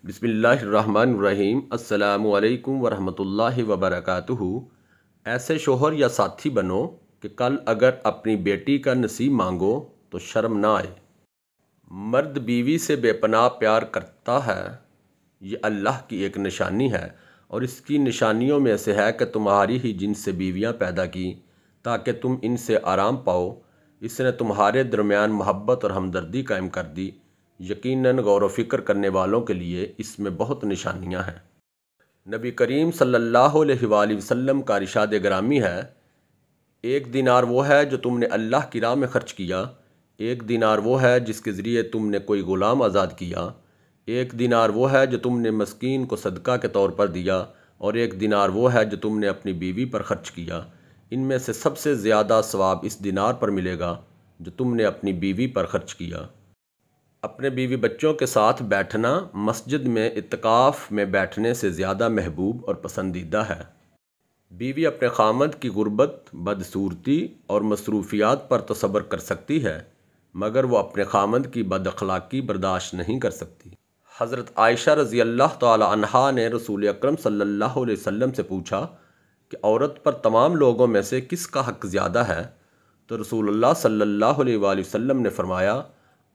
بسم اللہ الرحمن الرحیم۔ السلام علیکم ورحمۃ اللہ وبرکاتہ۔ ایسے شوہر یا ساتھی بنو کہ کل اگر اپنی بیٹی کا نصیب مانگو تو شرم نہ آئے۔ مرد بیوی سے بے پناہ پیار کرتا ہے، یہ اللہ کی ایک نشانی ہے، اور اس کی نشانیوں میں سے ہے کہ تمہاری ہی جنس سے بیویاں پیدا کی تاکہ تم ان سے آرام پاؤ۔ اس نے تمہارے درمیان محبت اور ہمدردی قائم کر دی۔ یقیناً غور و فکر کرنے والوں کے لیے اس میں بہت نشانیاں ہیں۔ نبی کریم صلی اللہ علیہ وآلہ وسلم کا ارشاد گرامی ہے، ایک دینار وہ ہے جو تم نے اللہ کی راہ میں خرچ کیا، ایک دینار وہ ہے جس کے ذریعے تم نے کوئی غلام آزاد کیا، ایک دینار وہ ہے جو تم نے مسکین کو صدقہ کے طور پر دیا، اور ایک دینار وہ ہے جو تم نے اپنی بیوی پر خرچ کیا۔ ان میں سے سب سے زیادہ ثواب اس دینار پر ملے گا جو تم نے اپنی بیوی پر خرچ کیا۔ اپنے بیوی بچوں کے ساتھ بیٹھنا مسجد میں اعتکاف میں بیٹھنے سے زیادہ محبوب اور پسندیدہ ہے۔ بیوی اپنے خامند کی غربت، بدصورتی اور مصروفیات پر تو صبر کر سکتی ہے، مگر وہ اپنے خامند کی بد اخلاقی برداشت نہیں کر سکتی۔ حضرت عائشہ رضی اللہ تعالی عنہا نے رسول اکرم صلی اللہ علیہ وسلم سے پوچھا کہ عورت پر تمام لوگوں میں سے کس کا حق زیادہ ہے؟ تو رسول اللہ صلی اللہ علیہ وآلہ وسلم نے فرمایا،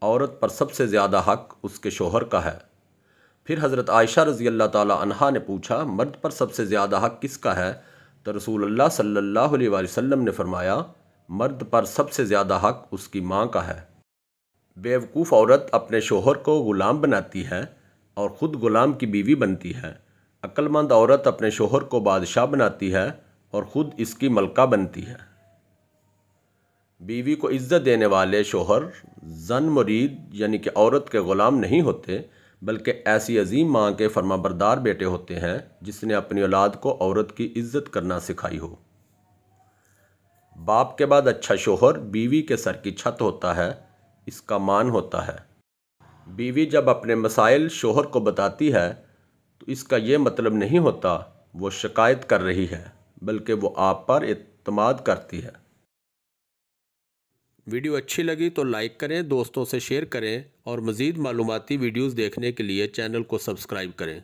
عورت پر سب سے زیادہ حق اس کے شوہر کا ہے۔ پھر حضرت عائشہ رضی اللہ تعالی عنہا نے پوچھا، مرد پر سب سے زیادہ حق کس کا ہے؟ تو رسول اللہ صلی اللہ علیہ وآلہ وسلم نے فرمایا، مرد پر سب سے زیادہ حق اس کی ماں کا ہے۔ بیوقوف عورت اپنے شوہر کو غلام بناتی ہے اور خود غلام کی بیوی بنتی ہے۔ عقل مند عورت اپنے شوہر کو بادشاہ بناتی ہے اور خود اس کی ملکہ بنتی ہے۔ بیوی کو عزت دینے والے شوہر زن مرید یعنی کہ عورت کے غلام نہیں ہوتے، بلکہ ایسی عظیم ماں کے فرمانبردار بیٹے ہوتے ہیں جس نے اپنی اولاد کو عورت کی عزت کرنا سکھائی ہو۔ باپ کے بعد اچھا شوہر بیوی کے سر کی چھت ہوتا ہے، اس کا مان ہوتا ہے۔ بیوی جب اپنے مسائل شوہر کو بتاتی ہے تو اس کا یہ مطلب نہیں ہوتا وہ شکایت کر رہی ہے، بلکہ وہ آپ پر اعتماد کرتی ہے۔ ویڈیو اچھی لگی تو لائک کریں، دوستوں سے شیئر کریں، اور مزید معلوماتی ویڈیوز دیکھنے کے لیے چینل کو سبسکرائب کریں۔